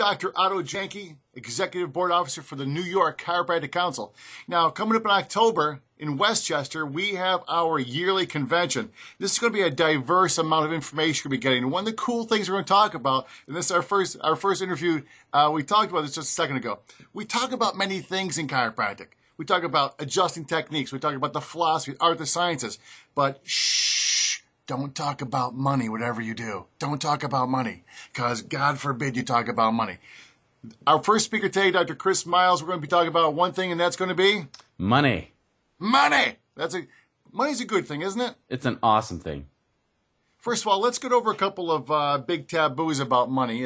Dr. Otto Janke, Executive Board Officer for the New York Chiropractic Council. Now, coming up in October in Westchester, we have our yearly convention. This is going to be a diverse amount of information we're going to be getting. One of the cool things we're going to talk about, and this is our first interview, we talked about this just a second ago. We talk about many things in chiropractic. We talk about adjusting techniques. We talk about the philosophy, art, the sciences. But shh, don't talk about money, whatever you do. Don't talk about money, because God forbid you talk about money. Our first speaker today, Dr. Chris Miles, we're going to be talking about one thing, and that's going to be? Money. Money! Money's a good thing, isn't it? It's an awesome thing. First of all, let's get over a couple of big taboos about money.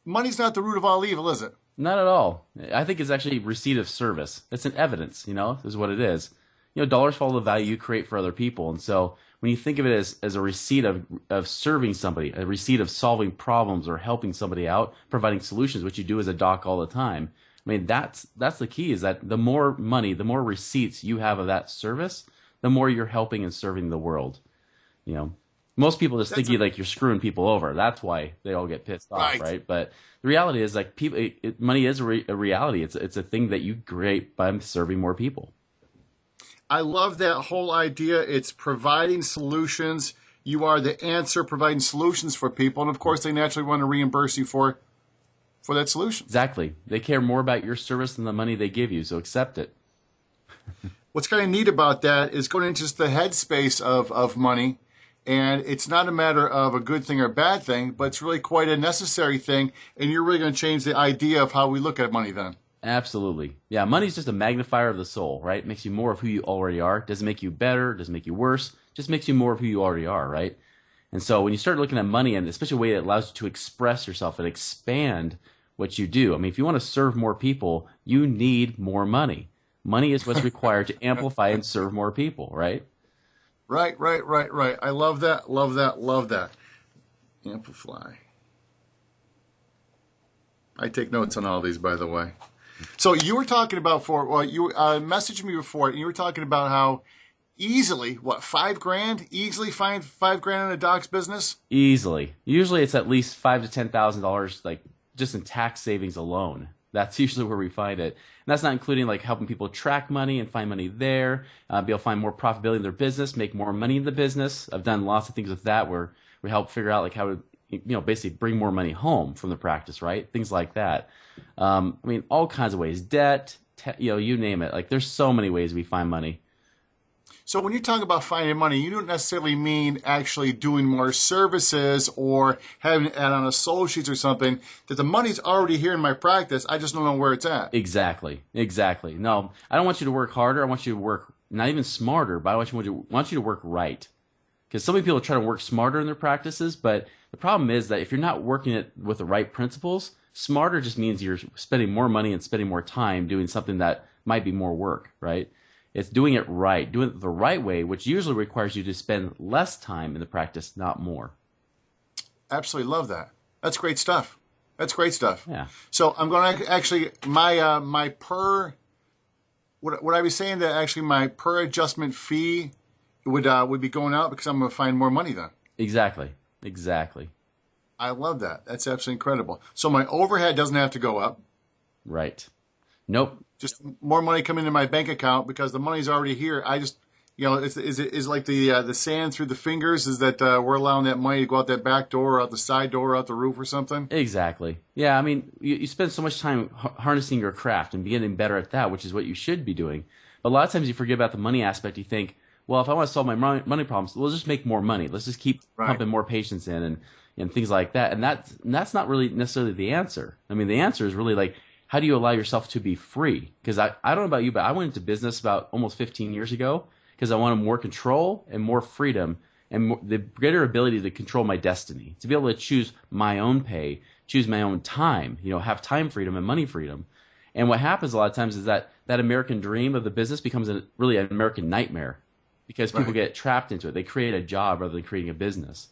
Money's not the root of all evil, is it? Not at all. I think it's actually receipt of service. It's an evidence, is what it is. Dollars follow the value you create for other people. And so when you think of it as a receipt of serving somebody, a receipt of solving problems or helping somebody out, providing solutions, which you do as a doc all the time, I mean, that's the key, is that the more money, the more receipts you have of that service, the more you're helping and serving the world. Most people just think you're screwing people over. That's why they all get pissed off, right? But the reality is, money is a reality. It's a thing that you create by serving more people. I love that whole idea. It's providing solutions. You are the answer, providing solutions for people, and of course, they naturally want to reimburse you for that solution. Exactly. They care more about your service than the money they give you, so accept it. What's kind of neat about that is going into just the headspace of money. And it's not a matter of a good thing or a bad thing, but it's really quite a necessary thing. And you're really going to change the idea of how we look at money then. Absolutely. Yeah, money's just a magnifier of the soul, right? It makes you more of who you already are. It doesn't make you better. It doesn't make you worse. It just makes you more of who you already are, right? And so when you start looking at money, and especially a way that allows you to express yourself and expand what you do. I mean, if you want to serve more people, you need more money. Money is what's required to amplify and serve more people, right? Right. I love that. Amplify. I take notes on all these, by the way. So you were talking about you messaged me before, and you were talking about how easily, $5,000? Easily find $5,000 in a doc's business? Easily. Usually it's at least $5,000 to $10,000, like just in tax savings alone. That's usually where we find it. And that's not including helping people track money and find money there, be able to find more profitability in their business, make more money in the business. I've done lots of things with that where we help figure out how to, basically bring more money home from the practice, right? Things like that. All kinds of ways. Debt, you name it. There's so many ways we find money. So when you talk about finding money, you don't necessarily mean actually doing more services or having to add on associates or something. That the money's already here in my practice. I just don't know where it's at. Exactly. No, I don't want you to work harder. I want you to work not even smarter, but I want you to work right. Because so many people try to work smarter in their practices, but the problem is that if you're not working it with the right principles, smarter just means you're spending more money and spending more time doing something that might be more work, right? It's doing it right, doing it the right way, which usually requires you to spend less time in the practice, not more. Absolutely love that. That's great stuff. Yeah. So I'm going to actually, my per, would I be saying that actually my per adjustment fee would be going out because I'm going to find more money then? Exactly. I love that. That's absolutely incredible. So my overhead doesn't have to go up. Right. Nope. Just more money coming into my bank account because the money's already here. I just, is like the sand through the fingers, is that we're allowing that money to go out that back door, out the side door, out the roof or something? Exactly. Yeah, you spend so much time harnessing your craft and getting better at that, which is what you should be doing. But a lot of times you forget about the money aspect. You think, well, if I want to solve my money problems, we'll just make more money. Let's just keep pumping more patients in and things like that. And that's not really necessarily the answer. The answer is really how do you allow yourself to be free? Because I don't know about you, but I went into business about almost 15 years ago because I wanted more control and more freedom and the greater ability to control my destiny, to be able to choose my own pay, choose my own time, have time freedom and money freedom. And what happens a lot of times is that American dream of the business becomes really an American nightmare because people get trapped into it. They create a job rather than creating a business.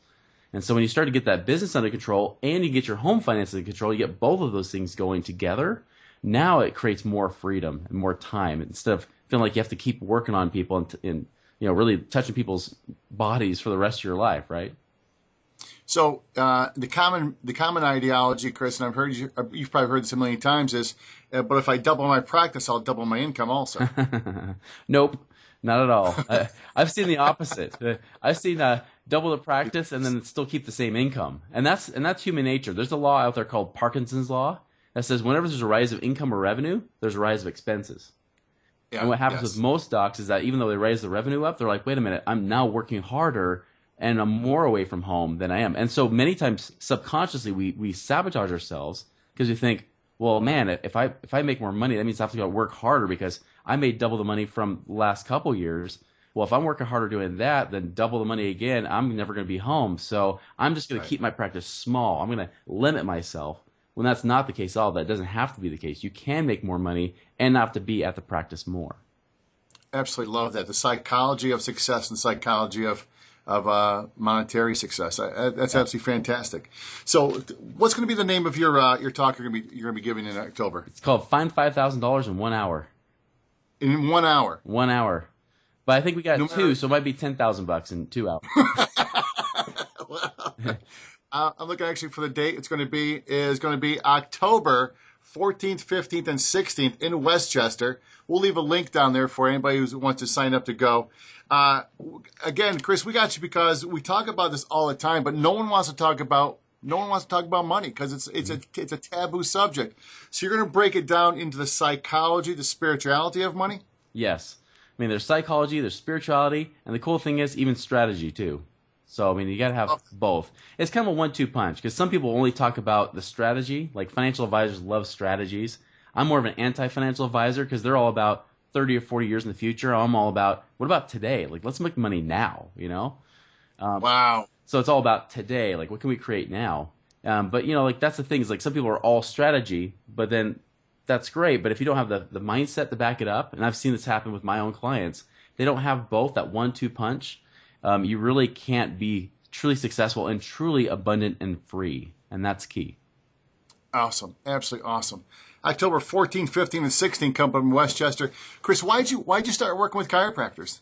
And so when you start to get that business under control and you get your home finances under control, you get both of those things going together. Now it creates more freedom and more time instead of feeling like you have to keep working on people and really touching people's bodies for the rest of your life, right? So the common ideology, Chris, and I've heard you've probably heard this a million times, is, but if I double my practice, I'll double my income also. Nope, not at all. I've seen the opposite. I've seen double the practice and then still keep the same income, and that's human nature. There's a law out there called Parkinson's law that says whenever there's a rise of income or revenue, there's a rise of expenses. Yeah, and what happens with most docs is that even though they raise the revenue up, they're like, wait a minute, I'm now working harder and I'm more away from home than I am. And so many times subconsciously we sabotage ourselves because we think, well, man, if I make more money, that means I have to go work harder because I made double the money from the last couple years. Well, if I'm working harder doing that, then double the money again, I'm never going to be home. So I'm just going to keep my practice small. I'm going to limit myself. When that's not the case at all, that doesn't have to be the case. You can make more money and not have to be at the practice more. Absolutely love that. The psychology of success and psychology of monetary success. That's absolutely fantastic. So, what's going to be the name of your talk you're going to be giving in October? It's called Find $5,000 in 1 hour. In 1 hour. 1 hour, but I think we got two, so it might be $10,000 in 2 hours. I'm looking actually for the date. It's going to be October 14th, 15th, and 16th in Westchester. We'll leave a link down there for anybody who wants to sign up to go. Again, Chris, we got you because we talk about this all the time, but no one wants to talk about money because it's a taboo subject. So you're going to break it down into the psychology, the spirituality of money? Yes. I mean, there's psychology, there's spirituality, and the cool thing is even strategy too. So, I mean, you got to have both. It's kind of a 1-2 punch because some people only talk about the strategy. Like financial advisors love strategies. I'm more of an anti-financial advisor because they're all about 30 or 40 years in the future. I'm all about, what about today? Like, let's make money now, you know? Wow. So it's all about today. Like, what can we create now? But, you know, like that's the thing is like some people are all strategy, but then that's great. But if you don't have the mindset to back it up, and I've seen this happen with my own clients, they don't have both, that 1-2 punch. You really can't be truly successful and truly abundant and free, and that's key. Awesome, absolutely awesome. October 14, 15, and 16, come up in Westchester. Chris, why'd you start working with chiropractors?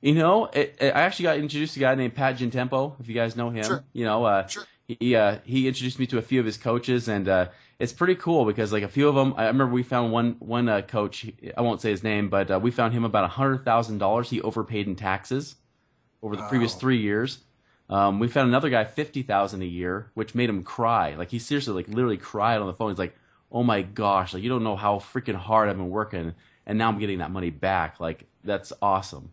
You know, I actually got introduced to a guy named Pat Gentempo, if you guys know him. Sure. You know, sure. He introduced me to a few of his coaches, and it's pretty cool because like a few of them, I remember we found one coach, I won't say his name, but we found him about $100,000 he overpaid in taxes over the previous 3 years. We found another guy $50,000 a year, which made him cry. Like he seriously, like literally cried on the phone. He's like, "Oh my gosh, like you don't know how freaking hard I've been working, and now I'm getting that money back. Like that's awesome."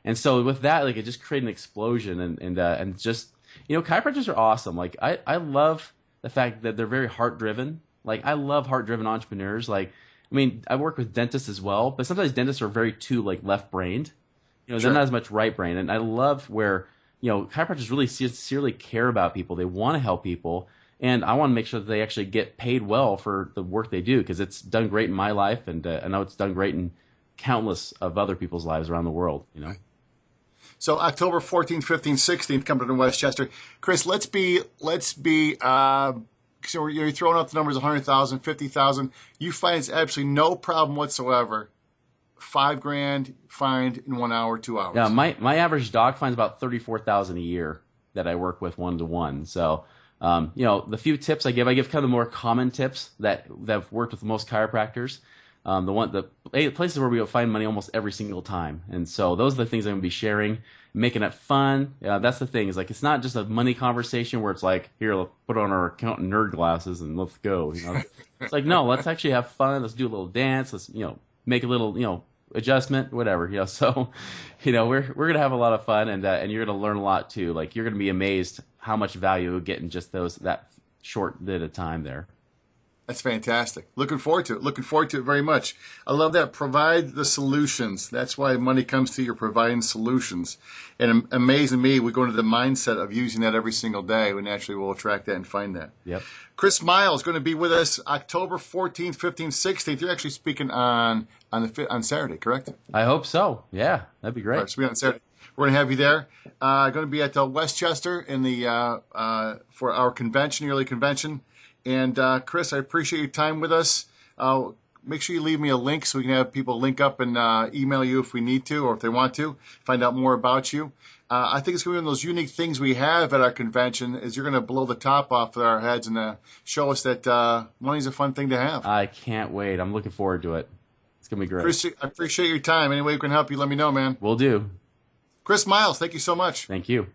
And so with that, like it just created an explosion, and just you know, chiropractors are awesome. Like I love the fact that they're very heart driven. Like I love heart driven entrepreneurs. Like I mean, I work with dentists as well, but sometimes dentists are very too like left brained. You know, they're not as much right brain. And I love where, you know, chiropractors really sincerely care about people. They want to help people. And I want to make sure that they actually get paid well for the work they do because it's done great in my life. And I know it's done great in countless of other people's lives around the world, you know. So October 14th, 15th, 16th, coming to Westchester. Chris, let's be so you're throwing out the numbers 100,000, 50,000. You find it's absolutely no problem whatsoever. $5,000 fined in 1 hour, 2 hours. Yeah, my average dog finds about $34,000 a year that I work with 1-to-1. So, you know, the few tips I give kind of the more common tips that have worked with most chiropractors. The places where we will find money almost every single time. And so those are the things I'm going to be sharing, making it fun. That's the thing is like, it's not just a money conversation where it's like, here, let's put on our accountant nerd glasses and let's go. You know, it's like, no, let's actually have fun. Let's do a little dance. Let's, you know, make a little, you know, adjustment, whatever, you know. So, you know, we're gonna have a lot of fun, and you're gonna learn a lot too. Like you're gonna be amazed how much value you'll get in just that short bit of time there. That's fantastic. Looking forward to it. Looking forward to it very much. I love that. Provide the solutions. That's why money comes to you, providing solutions. And amazing me, we go into the mindset of using that every single day. We naturally will attract that and find that. Yep. Chris Miles is going to be with us October 14th, 15th, 16th. You're actually speaking on Saturday, correct? I hope so. Yeah, that'd be great. All right, so we're on Saturday. We're going to have you there. Going to be at Westchester in the for our convention, yearly convention. And Chris, I appreciate your time with us. make sure you leave me a link so we can have people link up and email you if we need to or if they want to find out more about you. I think it's going to be one of those unique things we have at our convention is you're going to blow the top off of our heads and show us that money's a fun thing to have. I can't wait. I'm looking forward to it. It's going to be great. I appreciate your time. Any way we can help you, let me know, man. Will do. Chris Miles, thank you so much. Thank you.